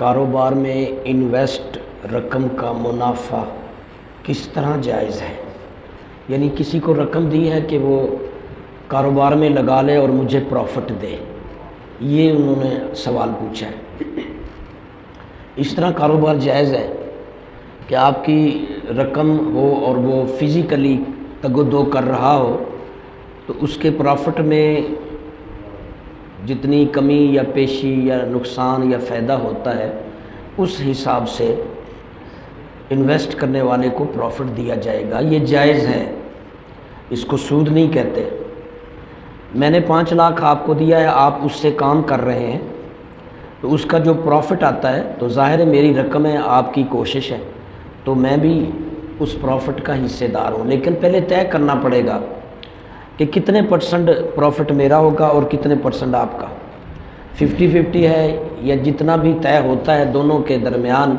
کاروبار میں انویسٹ رقم کا منافع کس طرح جائز ہے؟ یعنی کسی کو رقم دی ہے کہ وہ کاروبار میں لگا لے اور مجھے پروفٹ دے، یہ انہوں نے سوال پوچھا ہے۔ اس طرح کاروبار جائز ہے کہ آپ کی رقم ہو اور وہ فزیکلی تگ و دو کر رہا ہو تو اس کے پروفٹ میں جتنی کمی یا پیشی یا نقصان یا فائدہ ہوتا ہے اس حساب سے انویسٹ کرنے والے کو پروفٹ دیا جائے گا۔ یہ جائز ہے، اس کو سود نہیں کہتے۔ میں نے 5 لاکھ آپ کو دیا ہے، آپ اس سے کام کر رہے ہیں تو اس کا جو پروفٹ آتا ہے تو ظاہر ہے میری رقم ہے، آپ کی کوشش ہے، تو میں بھی اس پروفٹ کا حصے دار ہوں، لیکن پہلے طے کرنا پڑے گا کہ کتنے % پروفٹ میرا ہوگا اور کتنے % آپ کا۔ 50-50 ہے یا جتنا بھی طے ہوتا ہے دونوں کے درمیان،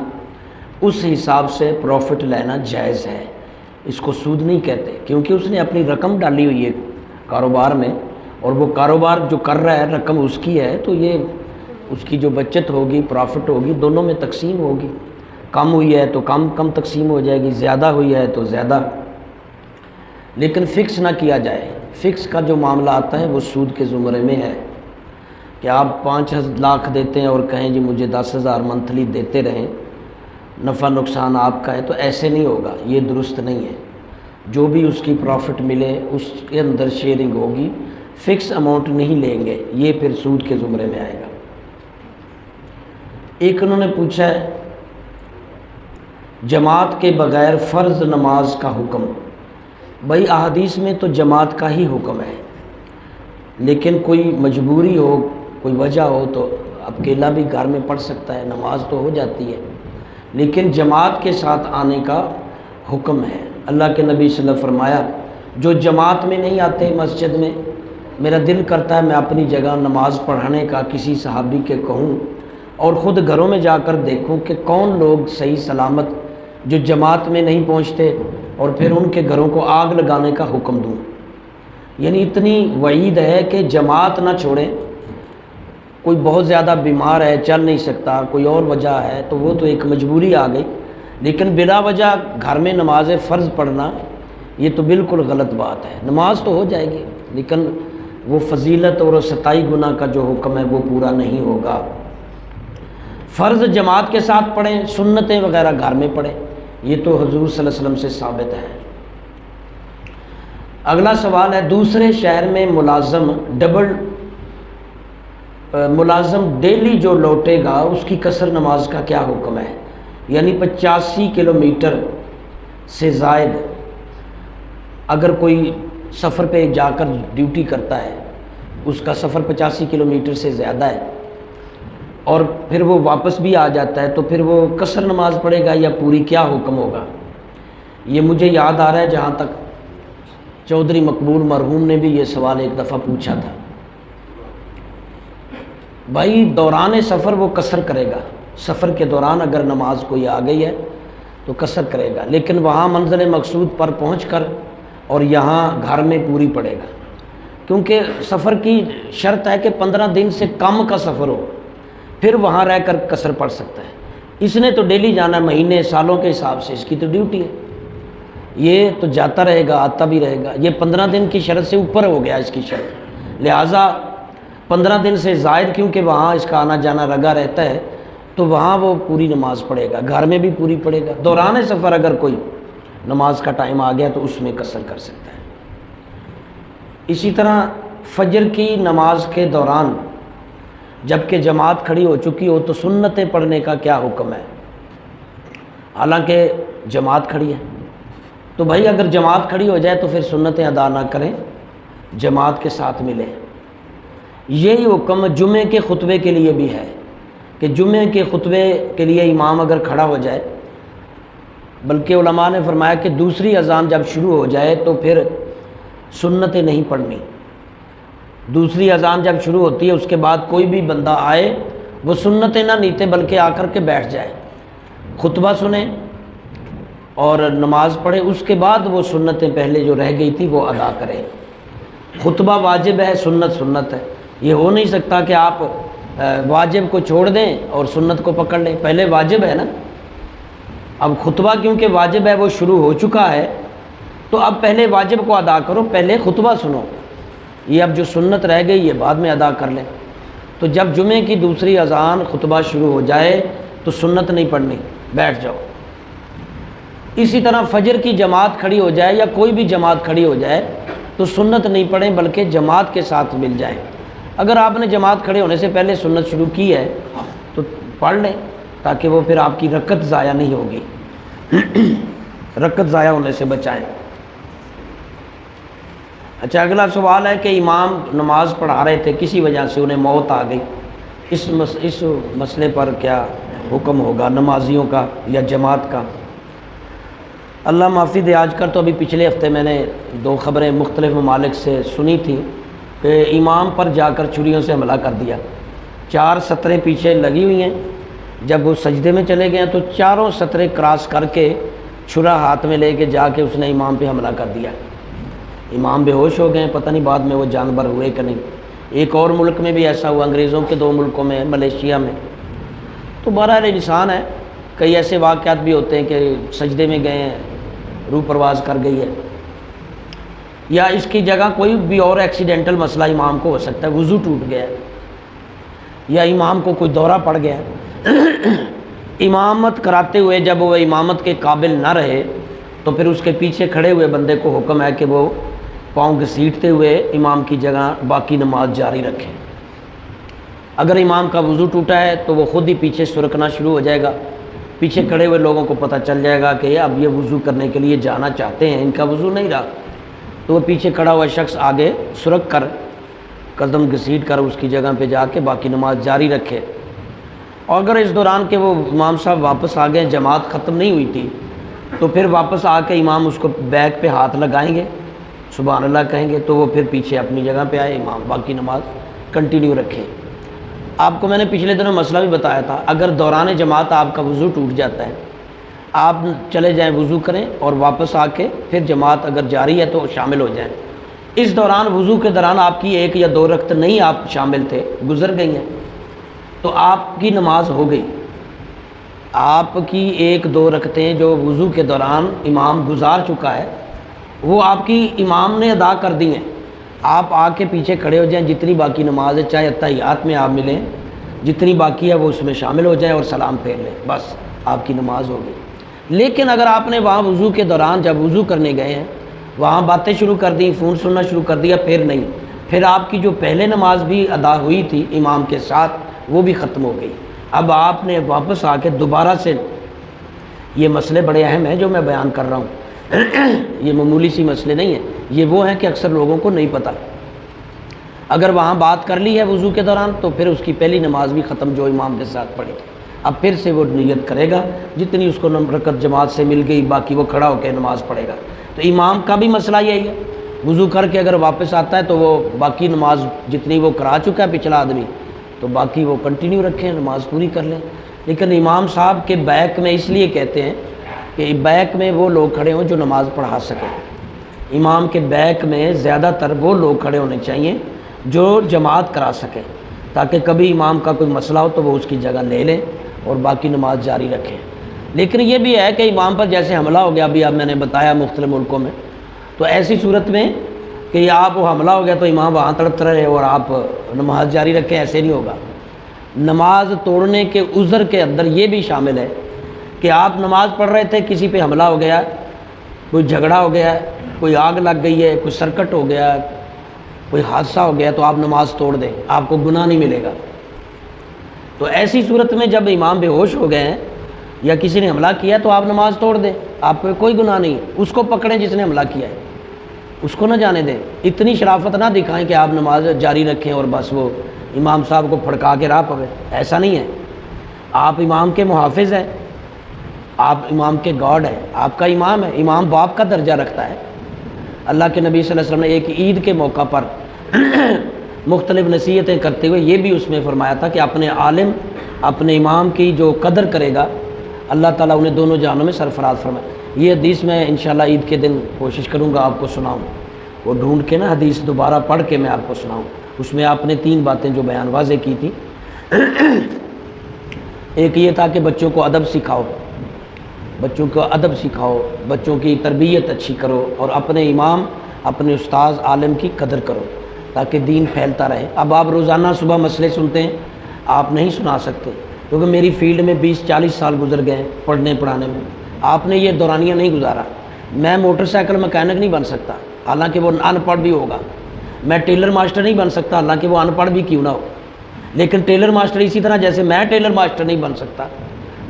اس حساب سے پروفٹ لینا جائز ہے، اس کو سود نہیں کہتے، کیونکہ اس نے اپنی رقم ڈالی ہوئی ہے کاروبار میں اور وہ کاروبار جو کر رہا ہے رقم اس کی ہے، تو یہ اس کی جو بچت ہوگی، پروفٹ ہوگی، دونوں میں تقسیم ہوگی۔ کم ہوئی ہے تو کم تقسیم ہو جائے گی، زیادہ ہوئی ہے تو زیادہ، لیکن فکس نہ کیا جائے۔ فکس کا جو معاملہ آتا ہے وہ سود کے زمرے میں ہے کہ آپ 5 لاکھ دیتے ہیں اور کہیں جی مجھے 10,000 منتھلی دیتے رہیں، نفع نقصان آپ کا ہے، تو ایسے نہیں ہوگا، یہ درست نہیں ہے۔ جو بھی اس کی پروفٹ ملے اس کے اندر شیئرنگ ہوگی، فکس اماؤنٹ نہیں لیں گے، یہ پھر سود کے زمرے میں آئے گا۔ ایک انہوں نے پوچھا ہے جماعت کے بغیر فرض نماز کا حکم۔ بھائی احادیث میں تو جماعت کا ہی حکم ہے، لیکن کوئی مجبوری ہو، کوئی وجہ ہو تو اکیلا بھی گھر میں پڑھ سکتا ہے، نماز تو ہو جاتی ہے، لیکن جماعت کے ساتھ آنے کا حکم ہے۔ اللہ کے نبی صلی اللہ علیہ وسلم فرمایا جو جماعت میں نہیں آتے مسجد میں، میرا دل کرتا ہے میں اپنی جگہ نماز پڑھانے کا کسی صحابی کے کہوں اور خود گھروں میں جا کر دیکھوں کہ کون لوگ صحیح سلامت جو جماعت میں نہیں پہنچتے اور پھر ان کے گھروں کو آگ لگانے کا حکم دوں۔ یعنی اتنی وعید ہے کہ جماعت نہ چھوڑیں۔ کوئی بہت زیادہ بیمار ہے، چل نہیں سکتا، کوئی اور وجہ ہے تو وہ تو ایک مجبوری آ گئی، لیکن بلا وجہ گھر میں نماز فرض پڑھنا یہ تو بالکل غلط بات ہے۔ نماز تو ہو جائے گی لیکن وہ فضیلت اور 27 گنا کا جو حکم ہے وہ پورا نہیں ہوگا۔ فرض جماعت کے ساتھ پڑھیں، سنتیں وغیرہ گھر میں پڑھیں، یہ تو حضور صلی اللہ علیہ وسلم سے ثابت ہے۔ اگلا سوال ہے دوسرے شہر میں ملازم ڈیلی جو لوٹے گا اس کی قصر نماز کا کیا حکم ہے؟ یعنی 85 کلومیٹر سے زائد اگر کوئی سفر پہ جا کر ڈیوٹی کرتا ہے، اس کا سفر 85 کلومیٹر سے زیادہ ہے اور پھر وہ واپس بھی آ جاتا ہے تو پھر وہ قصر نماز پڑھے گا یا پوری، کیا حکم ہوگا؟ یہ مجھے یاد آ رہا ہے جہاں تک چودھری مقبول مرحوم نے بھی یہ سوال ایک دفعہ پوچھا تھا۔ بھائی دوران سفر وہ قصر کرے گا، سفر کے دوران اگر نماز کوئی آ گئی ہے تو قصر کرے گا، لیکن وہاں منزل مقصود پر پہنچ کر اور یہاں گھر میں پوری پڑے گا، کیونکہ سفر کی شرط ہے کہ 15 دن سے کم کا سفر ہو، پھر وہاں رہ کر قصر پڑھ سکتا ہے۔ اس نے تو ڈیلی جانا، مہینے سالوں کے حساب سے اس کی تو ڈیوٹی ہے، یہ تو جاتا رہے گا آتا بھی رہے گا، یہ 15 دن کی شرط سے اوپر ہو گیا اس کی شرط، لہٰذا 15 دن سے زائد کیونکہ وہاں اس کا آنا جانا لگا رہتا ہے تو وہاں وہ پوری نماز پڑھے گا، گھر میں بھی پوری پڑھے گا۔ دوران سفر اگر کوئی نماز کا ٹائم آ گیا تو اس میں قصر کر سکتا ہے۔ اسی طرح فجر کی نماز کے دوران جب کہ جماعت کھڑی ہو چکی ہو تو سنتیں پڑھنے کا کیا حکم ہے؟ حالانکہ جماعت کھڑی ہے تو بھائی اگر جماعت کھڑی ہو جائے تو پھر سنتیں ادا نہ کریں، جماعت کے ساتھ ملیں۔ یہی حکم جمعے کے خطبے کے لیے بھی ہے کہ جمعے کے خطبے کے لیے امام اگر کھڑا ہو جائے، بلکہ علماء نے فرمایا کہ دوسری اذان جب شروع ہو جائے تو پھر سنتیں نہیں پڑھنی۔ دوسری اذان جب شروع ہوتی ہے اس کے بعد کوئی بھی بندہ آئے وہ سنتیں نہ نیتے بلکہ آ کر کے بیٹھ جائے، خطبہ سنیں اور نماز پڑھے، اس کے بعد وہ سنتیں پہلے جو رہ گئی تھی وہ ادا کریں۔ خطبہ واجب ہے، سنت ہے، یہ ہو نہیں سکتا کہ آپ واجب کو چھوڑ دیں اور سنت کو پکڑ لیں. پہلے واجب ہے نا، اب خطبہ کیونکہ واجب ہے وہ شروع ہو چکا ہے، تو اب پہلے واجب کو ادا کرو، پہلے خطبہ سنو. یہ اب جو سنت رہ گئی یہ بعد میں ادا کر لیں. تو جب جمعے کی دوسری اذان خطبہ شروع ہو جائے تو سنت نہیں پڑھنی، بیٹھ جاؤ. اسی طرح فجر کی جماعت کھڑی ہو جائے یا کوئی بھی جماعت کھڑی ہو جائے تو سنت نہیں پڑھیں بلکہ جماعت کے ساتھ مل جائیں. اگر آپ نے جماعت کھڑے ہونے سے پہلے سنت شروع کی ہے تو پڑھ لیں تاکہ وہ پھر آپ کی رکعت ضائع نہیں ہوگی، رکعت ضائع ہونے سے بچائیں. اچھا، اگلا سوال ہے کہ امام نماز پڑھا رہے تھے، کسی وجہ سے انہیں موت آ گئی، اس مسئلے پر کیا حکم ہوگا نمازیوں کا یا جماعت کا؟ اللہ معافی دے. آج کل تو ابھی پچھلے ہفتے میں نے 2 خبریں مختلف ممالک سے سنی تھیں کہ امام پر جا کر چھریوں سے حملہ کر دیا. 4 سطریں پیچھے لگی ہوئی ہیں، جب وہ سجدے میں چلے گئے تو 4 سطریں کراس کر کے چھرا ہاتھ میں لے کے جا کے اس نے امام پہ حملہ کر دیا. امام بے ہوش ہو گئے، پتہ نہیں بعد میں وہ جانور ہوئے کہ نہیں. ایک اور ملک میں بھی ایسا ہوا، انگریزوں کے 2 ملکوں میں، ملیشیا میں. تو بہرحال انسان ہے، کئی ایسے واقعات بھی ہوتے ہیں کہ سجدے میں گئے ہیں، روح پرواز کر گئی ہے، یا اس کی جگہ کوئی بھی اور ایکسیڈنٹل مسئلہ امام کو ہو سکتا ہے، وضو ٹوٹ گیا ہے یا امام کو کوئی دورہ پڑ گیا ہے. امامت کراتے ہوئے جب وہ امامت کے قابل نہ رہے تو پھر اس کے پیچھے کھڑے ہوئے بندے کو حکم ہے کہ وہ پاؤں گھسیٹتے ہوئے امام کی جگہ باقی نماز جاری رکھے. اگر امام کا وضو ٹوٹا ہے تو وہ خود ہی پیچھے سرکنا شروع ہو جائے گا، پیچھے کھڑے ہوئے لوگوں کو پتہ چل جائے گا کہ اب یہ وضو کرنے کے لیے جانا چاہتے ہیں، ان کا وضو نہیں رہا. تو وہ پیچھے کھڑا ہوا شخص آگے سرک کر قدم گھسیٹ کر اس کی جگہ پہ جا کے باقی نماز جاری رکھے. اور اگر اس دوران کہ وہ امام صاحب واپس آ گئے، جماعت ختم نہیں ہوئی تھی، تو پھر واپس آ کے امام اس کو بیک پہ ہاتھ لگائیں گے، سبحان اللہ کہیں گے، تو وہ پھر پیچھے اپنی جگہ پہ آئے، امام باقی نماز کنٹینیو رکھے. آپ کو میں نے پچھلے دنوں مسئلہ بھی بتایا تھا، اگر دوران جماعت آپ کا وضو ٹوٹ جاتا ہے، آپ چلے جائیں وضو کریں اور واپس آ کے پھر جماعت اگر جاری ہے تو شامل ہو جائیں. اس دوران وضو کے دوران آپ کی 1 یا 2 رکعت نہیں آپ شامل تھے، گزر گئی ہیں، تو آپ کی نماز ہو گئی. آپ کی 1-2 رکعتیں جو وضو کے دوران امام گزار چکا ہے وہ آپ کی امام نے ادا کر دی ہیں. آپ آ کے پیچھے کھڑے ہو جائیں، جتنی باقی نماز ہے چاہے اتحیات میں آپ ملیں، جتنی باقی ہے وہ اس میں شامل ہو جائیں اور سلام پھیر لیں، بس آپ کی نماز ہو گئی. لیکن اگر آپ نے وہاں وضو کے دوران جب وضو کرنے گئے ہیں وہاں باتیں شروع کر دیں، فون سننا شروع کر دیا، پھر نہیں، پھر آپ کی جو پہلے نماز بھی ادا ہوئی تھی امام کے ساتھ وہ بھی ختم ہو گئی. اب آپ نے واپس آ کے دوبارہ سے، یہ مسئلے بڑے اہم ہیں جو میں بیان کر رہا ہوں، یہ معمولی سی مسئلے نہیں ہیں، یہ وہ ہیں کہ اکثر لوگوں کو نہیں پتہ. اگر وہاں بات کر لی ہے وضو کے دوران تو پھر اس کی پہلی نماز بھی ختم جو امام کے ساتھ پڑھی تھی. اب پھر سے وہ نیت کرے گا، جتنی اس کو رکعت جماعت سے مل گئی باقی وہ کھڑا ہو کے نماز پڑھے گا. تو امام کا بھی مسئلہ یہی ہے، وضو کر کے اگر واپس آتا ہے تو وہ باقی نماز جتنی وہ کرا چکا ہے پچھلا آدمی تو باقی وہ کنٹینیو رکھیں، نماز پوری کر لیں. لیکن امام صاحب کے بیک میں اس لیے کہتے ہیں کہ بیک میں وہ لوگ کھڑے ہوں جو نماز پڑھا سکیں. امام کے بیک میں زیادہ تر وہ لوگ کھڑے ہونے چاہیے جو جماعت کرا سکیں، تاکہ کبھی امام کا کوئی مسئلہ ہو تو وہ اس کی جگہ لے لیں اور باقی نماز جاری رکھیں. لیکن یہ بھی ہے کہ امام پر جیسے حملہ ہو گیا، ابھی اب میں نے بتایا مختلف ملکوں میں، تو ایسی صورت میں کہ آپ وہ حملہ ہو گیا تو امام وہاں تڑپتے رہے اور آپ نماز جاری رکھیں، ایسے نہیں ہوگا. نماز توڑنے کے عذر کے اندر یہ بھی شامل ہے کہ آپ نماز پڑھ رہے تھے، کسی پہ حملہ ہو گیا، کوئی جھگڑا ہو گیا، کوئی آگ لگ گئی ہے، کوئی سرکٹ ہو گیا، کوئی حادثہ ہو گیا، تو آپ نماز توڑ دیں، آپ کو گناہ نہیں ملے گا. تو ایسی صورت میں جب امام بے ہوش ہو گئے ہیں یا کسی نے حملہ کیا تو آپ نماز توڑ دیں، آپ پہ کوئی گناہ نہیں. اس کو پکڑیں جس نے حملہ کیا ہے، اس کو نہ جانے دیں. اتنی شرافت نہ دکھائیں کہ آپ نماز جاری رکھیں اور بس وہ امام صاحب کو پھڑکا کے راہ پڑے. ایسا نہیں ہے. آپ امام کے محافظ ہیں، آپ امام کے گارڈ ہیں، آپ کا امام ہے، امام باپ کا درجہ رکھتا ہے. اللہ کے نبی صلی اللہ علیہ وسلم نے ایک عید کے موقع پر مختلف نصیحتیں کرتے ہوئے یہ بھی اس میں فرمایا تھا کہ اپنے عالم اپنے امام کی جو قدر کرے گا اللہ تعالیٰ انہیں دونوں جہانوں میں سرفراز فرمائے. یہ حدیث میں انشاءاللہ عید کے دن کوشش کروں گا آپ کو سناؤں، وہ ڈھونڈ کے نا حدیث دوبارہ پڑھ کے میں آپ کو سناؤں. اس میں آپ نے 3 باتیں جو بیان واضح کی تھی ایک یہ تھا کہ بچوں کو ادب سکھاؤ، بچوں کو ادب سکھاؤ، بچوں کی تربیت اچھی کرو، اور اپنے امام اپنے استاذ عالم کی قدر کرو تاکہ دین پھیلتا رہے۔ اب آپ روزانہ صبح مسئلے سنتے ہیں، آپ نہیں سنا سکتے کیونکہ میری فیلڈ میں 20-40 سال گزر گئے ہیں پڑھنے پڑھانے میں، آپ نے یہ دورانیہ نہیں گزارا۔ میں موٹر سائیکل مکینک نہیں بن سکتا حالانکہ وہ ان پڑھ بھی ہوگا، میں ٹیلر ماسٹر نہیں بن سکتا حالانکہ وہ ان پڑھ بھی کیوں نہ ہو، لیکن ٹیلر ماسٹر اسی طرح جیسے میں ٹیلر ماسٹر نہیں بن سکتا،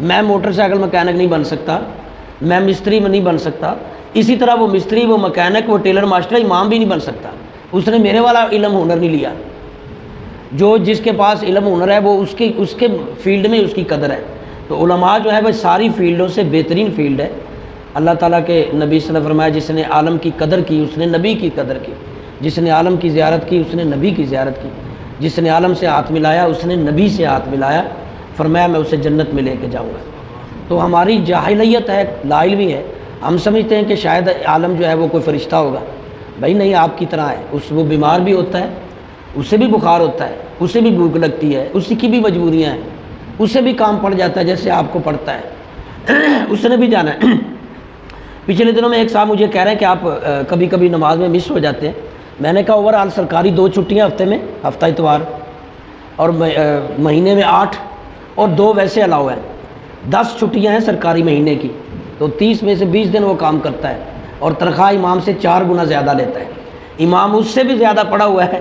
میں موٹر سائیکل مکینک نہیں بن سکتا، میں مستری میں نہیں بن سکتا، اسی طرح وہ مستری، وہ مکینک، وہ ٹیلر ماسٹر، امام بھی نہیں بن سکتا۔ اس نے میرے والا علم ہنر نہیں لیا۔ جو جس کے پاس علم ہنر ہے وہ اس کے فیلڈ میں اس کی قدر ہے۔ تو علماء جو ہے وہ ساری فیلڈوں سے بہترین فیلڈ ہے۔ اللہ تعالیٰ کے نبی صلی اللہ علیہ وسلم فرمایا جس نے عالم کی قدر کی اس نے نبی کی قدر کی، جس نے عالم کی زیارت کی اس نے نبی کی زیارت کی، جس نے عالم سے ہاتھ ملایا اس نے نبی سے ہاتھ ملایا، فرمایا میں اسے جنت میں لے کے جاؤں گا۔ تو ہماری جاہلیت ہے، لا علمی ہے، ہم سمجھتے ہیں کہ شاید عالم جو ہے وہ کوئی فرشتہ ہوگا۔ بھائی نہیں، آپ کی طرح ہے، وہ بیمار بھی ہوتا ہے، اسے بھی بخار ہوتا ہے، اسے بھی بھوک لگتی ہے، اس کی بھی مجبوریاں ہیں، اسے بھی کام پڑ جاتا ہے جیسے آپ کو پڑتا ہے، اس نے بھی جانا ہے۔ پچھلے دنوں میں ایک صاحب مجھے کہہ رہے ہیں کہ آپ کبھی کبھی نماز میں مس ہو جاتے ہیں۔ میں نے کہا اوور آل سرکاری 2 چھٹیاں ہفتے میں، ہفتہ اتوار، اور مہینے میں 8، اور 2 ویسے الاؤ ہیں۔ 10 چھٹیاں ہیں سرکاری مہینے کی، تو 30 میں سے 20 دن وہ کام کرتا ہے، اور تنخواہ امام سے 4 گنا زیادہ لیتا ہے۔ امام اس سے بھی زیادہ پڑھا ہوا ہے،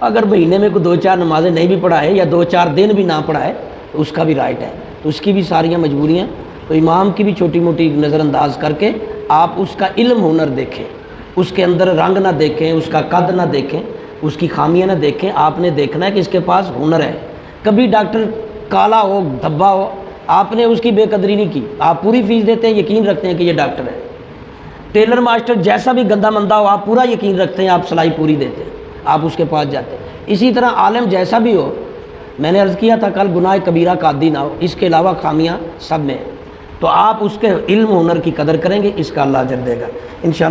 اگر مہینے میں کوئی 2-4 نمازیں نہیں بھی پڑھائے یا 2-4 دن بھی نہ پڑھائے تو اس کا بھی رائٹ ہے، تو اس کی بھی ساریاں مجبوریاں۔ تو امام کی بھی چھوٹی موٹی نظر انداز کر کے آپ اس کا علم ہنر دیکھیں، اس کے اندر رنگ نہ دیکھیں، اس کا قد نہ دیکھیں، اس کی خامیاں نہ دیکھیں، آپ نے دیکھنا ہے کہ اس کے پاس ہنر ہے۔ کبھی ڈاکٹر کالا ہو، دھبا ہو، آپ نے اس کی بے قدری نہیں کی، آپ پوری فیس دیتے ہیں، یقین رکھتے ہیں کہ یہ ڈاکٹر ہے۔ ٹیلر ماسٹر جیسا بھی گندا مندہ ہو، آپ پورا یقین رکھتے ہیں، آپ سلائی پوری دیتے ہیں، آپ اس کے پاس جاتے ہیں۔ اسی طرح عالم جیسا بھی ہو، میں نے عرض کیا تھا کل، گناہ کبیرہ کا عادی نہ ہو، اس کے علاوہ خامیاں سب میں ہیں، تو آپ اس کے علم ہنر کی قدر کریں گے، اس کا اللہ اجر دے گا انشاءاللہ۔